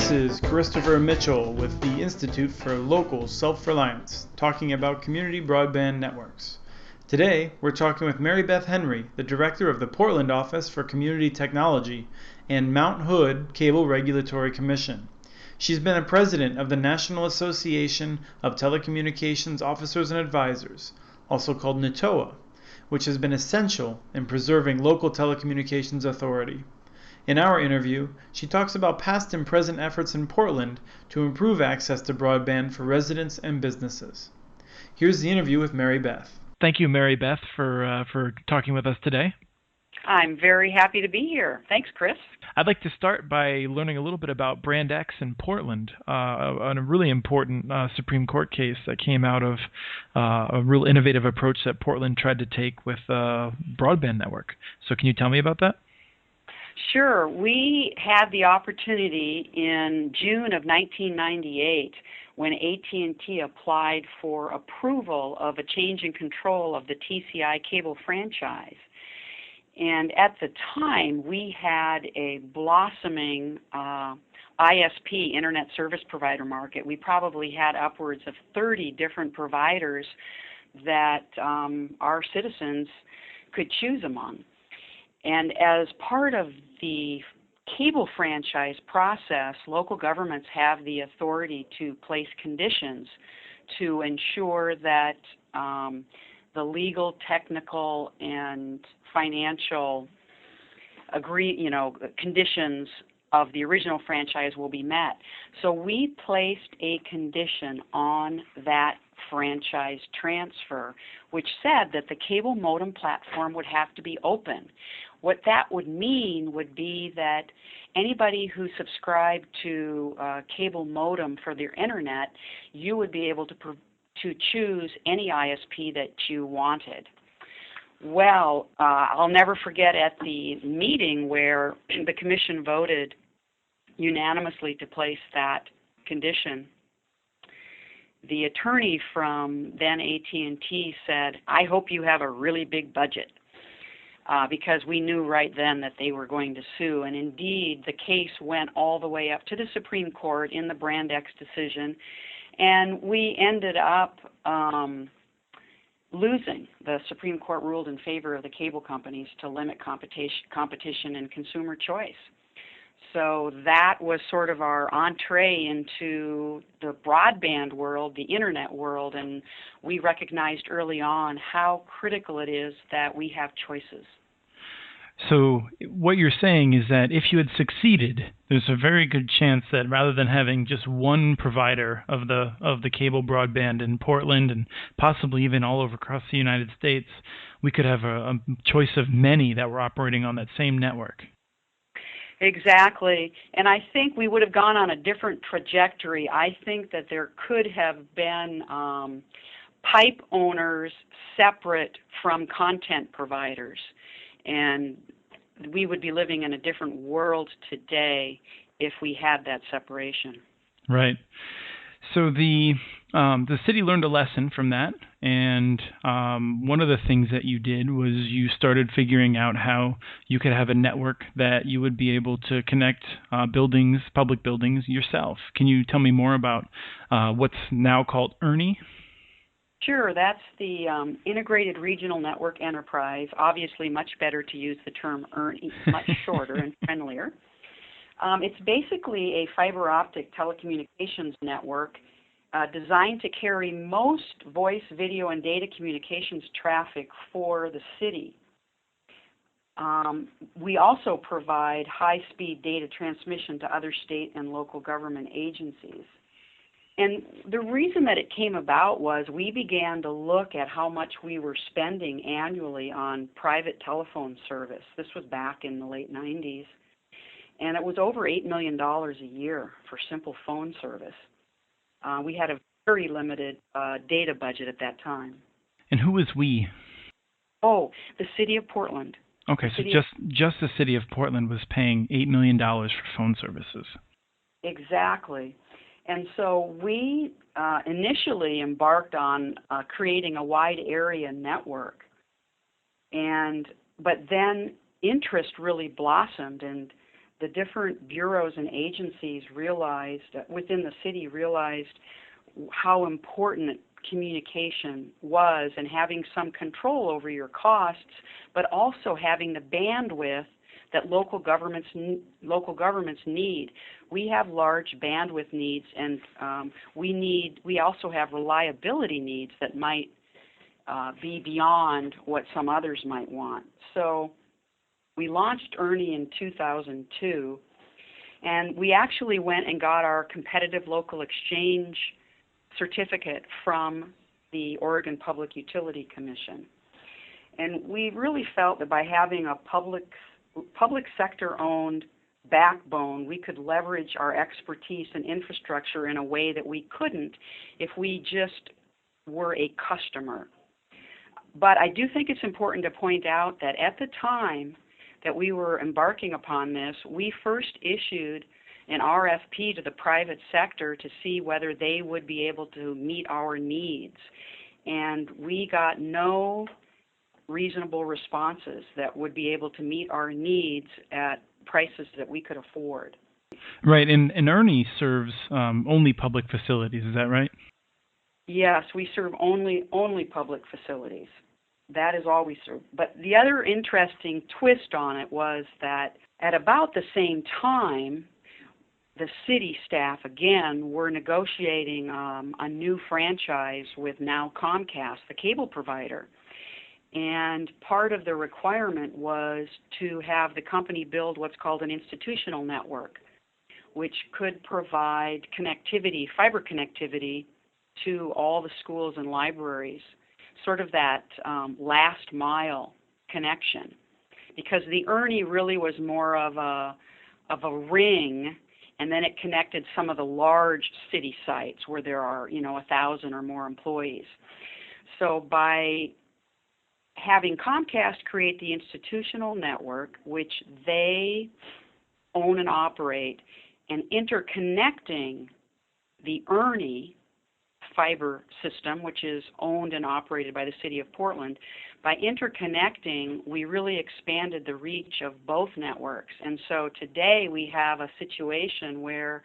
This is Christopher Mitchell with the Institute for Local Self-Reliance, talking about community broadband networks. Today, we're talking with Mary Beth Henry, the director of the Portland Office for Community Technology and Mount Hood Cable Regulatory Commission. She's been a president of the National Association of Telecommunications Officers and Advisors, also called NATOA, which has been essential in preserving local telecommunications authority. In our interview, she talks about past and present efforts in Portland to improve access to broadband for residents and businesses. Here's the interview with Mary Beth. Thank you, Mary Beth, for talking with us today. I'm very happy to be here. Thanks, Chris. I'd like to start by learning a little bit about Brand X in Portland, a really important Supreme Court case that came out of a real innovative approach that Portland tried to take with a broadband network. So can you tell me about that? Sure. We had the opportunity in June of 1998 when AT&T applied for approval of a change in control of the TCI cable franchise. And at the time, we had a blossoming ISP, Internet Service Provider market. We probably had upwards of 30 different providers that our citizens could choose among. And as part of the cable franchise process, local governments have the authority to place conditions to ensure that the legal, technical, and financial conditions of the original franchise will be met. So we placed a condition on that franchise transfer, which said that the cable modem platform would have to be open. What that would mean would be that anybody who subscribed to cable modem for their internet, you would be able to choose any ISP that you wanted. Well, I'll never forget at the meeting where the commission voted unanimously to place that condition. The attorney from then AT&T said, "I hope you have a really big budget," because we knew right then that they were going to sue. And indeed, the case went all the way up to the Supreme Court in the Brand X decision, and we ended up losing. The Supreme Court ruled in favor of the cable companies to limit competition and consumer choice. So that was sort of our entree into the broadband world, the internet world, and we recognized early on how critical it is that we have choices. So what you're saying is that if you had succeeded, there's a very good chance that rather than having just one provider of the cable broadband in Portland and possibly even all over across the United States, we could have a choice of many that were operating on that same network. Exactly. And I think we would have gone on a different trajectory. I think that there could have been pipe owners separate from content providers. And we would be living in a different world today if we had that separation. Right. So the city learned a lesson from that, and one of the things that you did was you started figuring out how you could have a network that you would be able to connect public buildings yourself. Can you tell me more about what's now called ERNIE? Sure, that's the Integrated Regional Network Enterprise. Obviously much better to use the term ERNIE, much shorter and friendlier. It's basically a fiber optic telecommunications network designed to carry most voice, video, and data communications traffic for the city. We also provide high-speed data transmission to other state and local government agencies. And the reason that it came about was we began to look at how much we were spending annually on private telephone service. This was back in the late 90s. And it was over $8 million a year for simple phone service. We had a very limited data budget at that time. And who was we? Oh, the city of Portland. Okay, so just the city of Portland was paying $8 million for phone services. Exactly. And so we initially embarked on creating a wide area network. But then interest really blossomed, and the different bureaus and agencies within the city realized how important communication was, and having some control over your costs, but also having the bandwidth that local governments need. We have large bandwidth needs, and we also have reliability needs that might be beyond what some others might want. So we launched ERNIE in 2002, and we actually went and got our competitive local exchange certificate from the Oregon Public Utility Commission. And we really felt that by having a public sector-owned backbone, we could leverage our expertise and infrastructure in a way that we couldn't if we just were a customer. But I do think it's important to point out that at the time that we were embarking upon this, we first issued an RFP to the private sector to see whether they would be able to meet our needs. And we got no reasonable responses that would be able to meet our needs at prices that we could afford. Right, and ERNIE serves only public facilities, is that right? Yes, we serve only public facilities. That is all we serve. But the other interesting twist on it was that at about the same time, the city staff, again, were negotiating a new franchise with now Comcast, the cable provider. And part of the requirement was to have the company build what's called an institutional network, which could provide connectivity, fiber connectivity, to all the schools and libraries, sort of that last mile connection. Because the ERNIE really was more of a ring, and then it connected some of the large city sites where there are, 1,000 or more employees. So by having Comcast create the institutional network, which they own and operate, and interconnecting the ERNIE fiber system, which is owned and operated by the City of Portland, by interconnecting, we really expanded the reach of both networks. And so today we have a situation where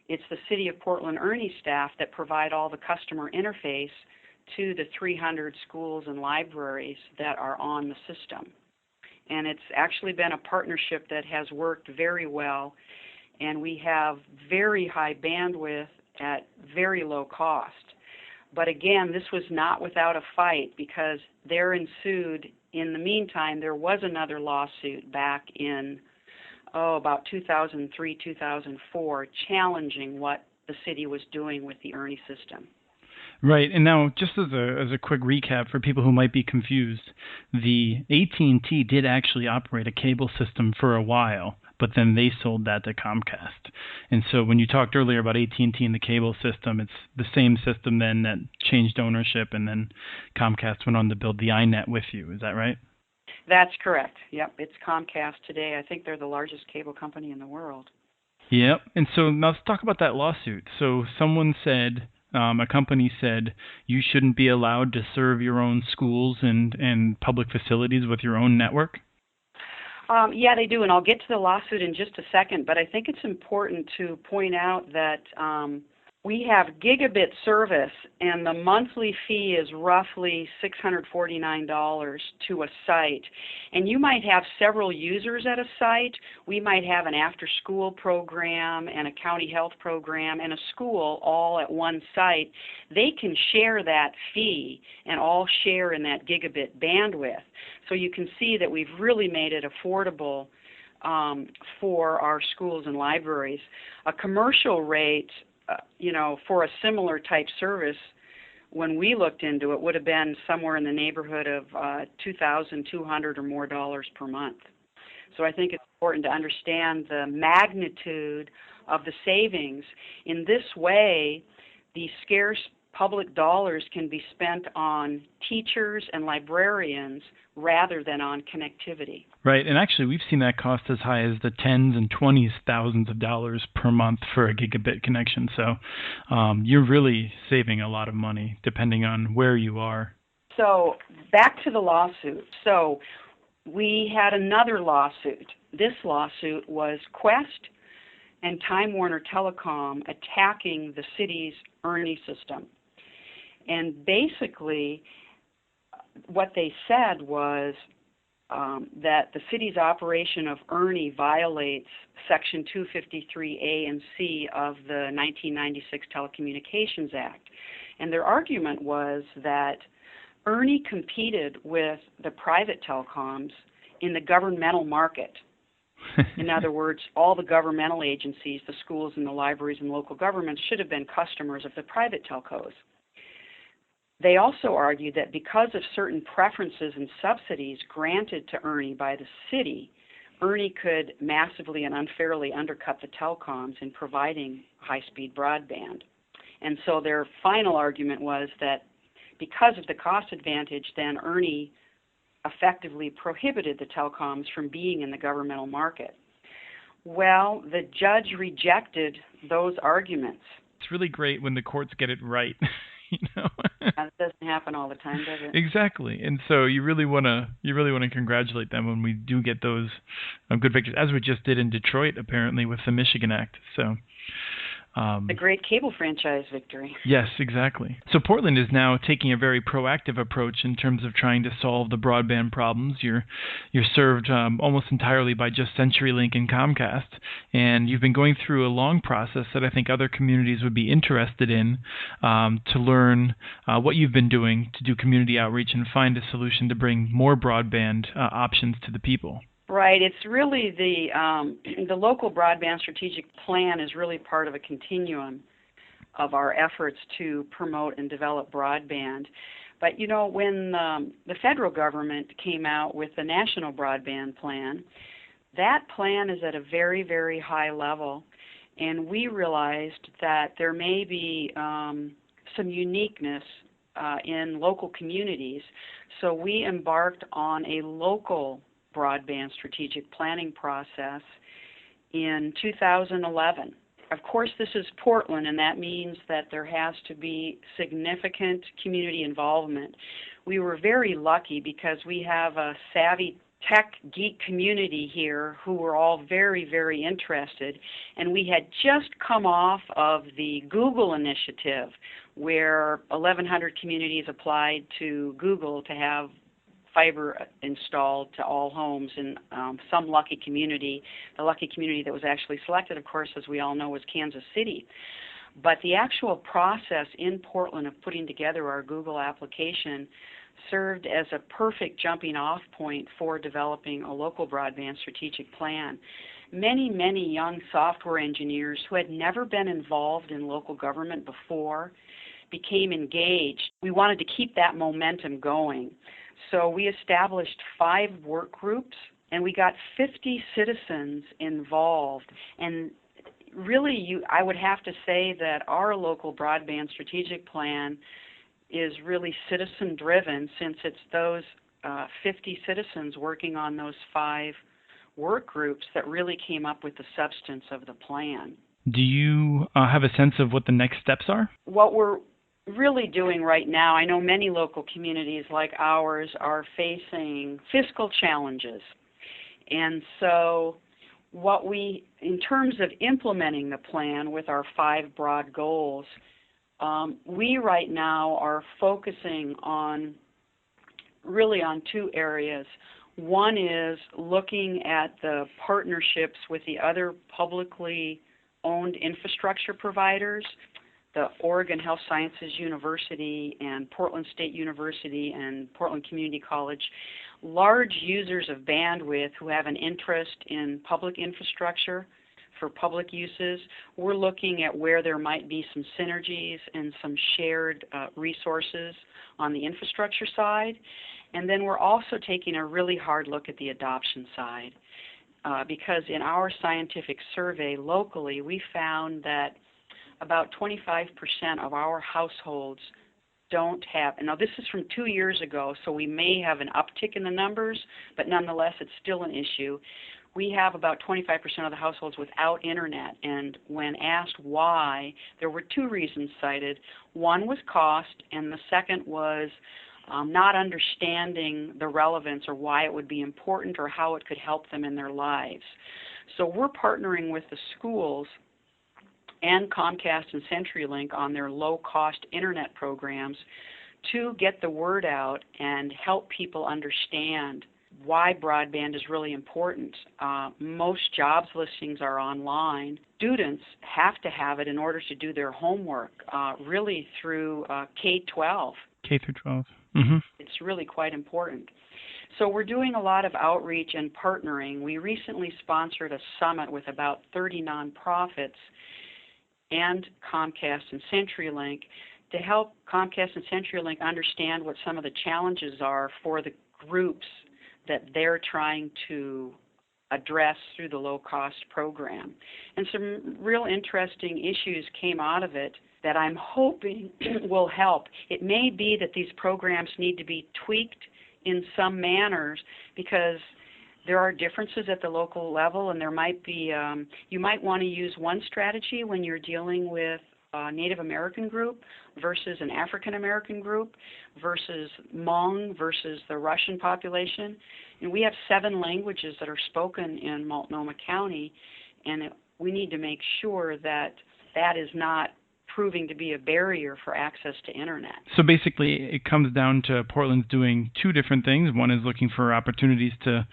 it's the City of Portland ERNIE staff that provide all the customer interface to the 300 schools and libraries that are on the system. And it's actually been a partnership that has worked very well, and we have very high bandwidth at very low cost. But again, this was not without a fight, because there ensued, in the meantime, there was another lawsuit back in, about 2003, 2004, challenging what the city was doing with the ERNIE system. Right, and now just as a quick recap for people who might be confused, the AT&T did actually operate a cable system for a while, but then they sold that to Comcast. And so when you talked earlier about AT&T and the cable system, it's the same system then that changed ownership, and then Comcast went on to build the iNet with you. Is that right? That's correct. Yep, it's Comcast today. I think they're the largest cable company in the world. Yep, and so now let's talk about that lawsuit. So someone said, a company said, you shouldn't be allowed to serve your own schools and public facilities with your own network? Yeah, they do, and I'll get to the lawsuit in just a second, but I think it's important to point out that we have gigabit service, and the monthly fee is roughly $649 to a site. And you might have several users at a site. We might have an after-school program and a county health program and a school all at one site. They can share that fee and all share in that gigabit bandwidth. So you can see that we've really made it affordable for our schools and libraries. A commercial rate, for a similar type service, when we looked into it, would have been somewhere in the neighborhood of $2,200 or more per month. So I think it's important to understand the magnitude of the savings. In this way, the scarce public dollars can be spent on teachers and librarians rather than on connectivity. Right, and actually we've seen that cost as high as the tens and twenties thousands of dollars per month for a gigabit connection. So you're really saving a lot of money depending on where you are. So back to the lawsuit. So we had another lawsuit this lawsuit was Quest and Time Warner Telecom attacking the city's ERNIE system. And basically, what they said was that the city's operation of ERNIE violates Section 253A and C of the 1996 Telecommunications Act. And their argument was that ERNIE competed with the private telecoms in the governmental market. In other words, all the governmental agencies, the schools and the libraries and local governments should have been customers of the private telcos. They also argued that because of certain preferences and subsidies granted to ERNIE by the city, ERNIE could massively and unfairly undercut the telecoms in providing high-speed broadband. And so their final argument was that because of the cost advantage, then ERNIE effectively prohibited the telecoms from being in the governmental market. Well, the judge rejected those arguments. It's really great when the courts get it right. That doesn't happen all the time, does it? Exactly, and so you really want to congratulate them when we do get those good victories, as we just did in Detroit, apparently with the Michigan Act. So. A great cable franchise victory. Yes, exactly. So Portland is now taking a very proactive approach in terms of trying to solve the broadband problems. You're served almost entirely by just CenturyLink and Comcast, and you've been going through a long process that I think other communities would be interested in to learn what you've been doing to do community outreach and find a solution to bring more broadband options to the people. Right. It's really the local broadband strategic plan is really part of a continuum of our efforts to promote and develop broadband. But, when the federal government came out with the national broadband plan, that plan is at a very, very high level. And we realized that there may be some uniqueness in local communities. So we embarked on a local broadband strategic planning process in 2011. Of course, this is Portland, and that means that there has to be significant community involvement. We were very lucky because we have a savvy tech geek community here who were all very, very interested, and we had just come off of the Google initiative where 1,100 communities applied to Google to have fiber installed to all homes in some lucky community. The lucky community that was actually selected, of course, as we all know, was Kansas City. But the actual process in Portland of putting together our Google application served as a perfect jumping off point for developing a local broadband strategic plan. Many, many young software engineers who had never been involved in local government before became engaged. We wanted to keep that momentum going. So we established 5 work groups, and we got 50 citizens involved. And really, I would have to say that our local broadband strategic plan is really citizen-driven, since it's those 50 citizens working on those 5 work groups that really came up with the substance of the plan. Do you have a sense of what the next steps are? What we're really doing right now, I know many local communities like ours are facing fiscal challenges. And so in terms of implementing the plan with our 5 broad goals, we right now are focusing on 2 areas. One is looking at the partnerships with the other publicly owned infrastructure providers, the Oregon Health Sciences University and Portland State University and Portland Community College, large users of bandwidth who have an interest in public infrastructure for public uses. We're looking at where there might be some synergies and some shared resources on the infrastructure side. And then we're also taking a really hard look at the adoption side because in our scientific survey locally, we found that about 25% of our households don't have, and now this is from 2 years ago, so we may have an uptick in the numbers, but nonetheless it's still an issue. We have about 25% of the households without internet, and when asked why, there were 2 reasons cited. One was cost, and the second was not understanding the relevance or why it would be important or how it could help them in their lives. So we're partnering with the schools and Comcast and CenturyLink on their low-cost internet programs to get the word out and help people understand why broadband is really important. Most jobs listings are online. Students have to have it in order to do their homework, really through K-12. K through 12. Mm-hmm. It's really quite important. So we're doing a lot of outreach and partnering. We recently sponsored a summit with about 30 nonprofits and Comcast and CenturyLink to help Comcast and CenturyLink understand what some of the challenges are for the groups that they're trying to address through the low-cost program. And some real interesting issues came out of it that I'm hoping will help. It may be that these programs need to be tweaked in some manners because there are differences at the local level, and there might be, you might want to use one strategy when you're dealing with a Native American group versus an African American group versus Hmong versus the Russian population. And we have 7 languages that are spoken in Multnomah County, and we need to make sure that that is not proving to be a barrier for access to internet. So basically it comes down to Portland's doing 2 different things. One is looking for opportunities to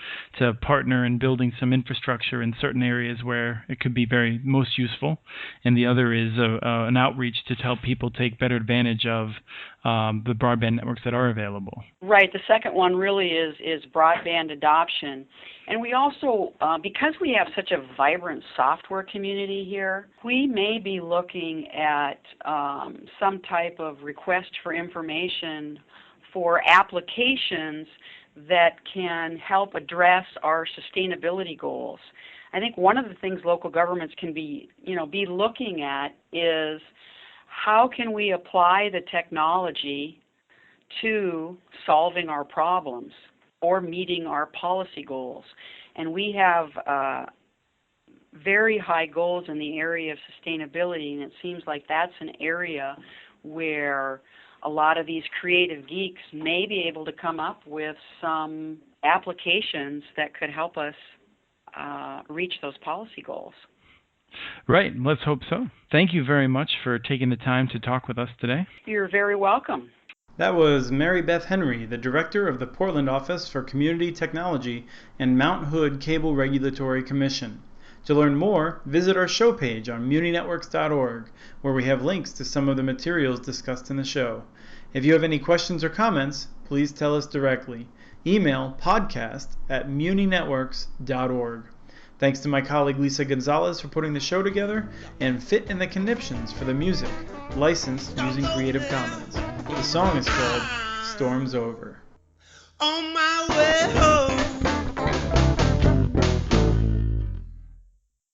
partner in building some infrastructure in certain areas where it could be very most useful, and the other is an outreach to help people take better advantage of the broadband networks that are available. Right. The second one really is broadband adoption. And we also, because we have such a vibrant software community here, we may be looking at some type of request for information for applications that can help address our sustainability goals. I think one of the things local governments can be looking at is how can we apply the technology to solving our problems or meeting our policy goals. And we have very high goals in the area of sustainability, and it seems like that's an area where a lot of these creative geeks may be able to come up with some applications that could help us reach those policy goals. Right. Let's hope so. Thank you very much for taking the time to talk with us today. You're very welcome. That was Mary Beth Henry, the Director of the Portland Office for Community Technology and Mount Hood Cable Regulatory Commission. To learn more, visit our show page on muninetworks.org, where we have links to some of the materials discussed in the show. If you have any questions or comments, please tell us directly. Email podcast@muninetworks.org. Thanks to my colleague Lisa Gonzalez for putting the show together, and Fit in the Conniptions for the music, licensed using Creative Commons. The song is called Storm's Over. Oh my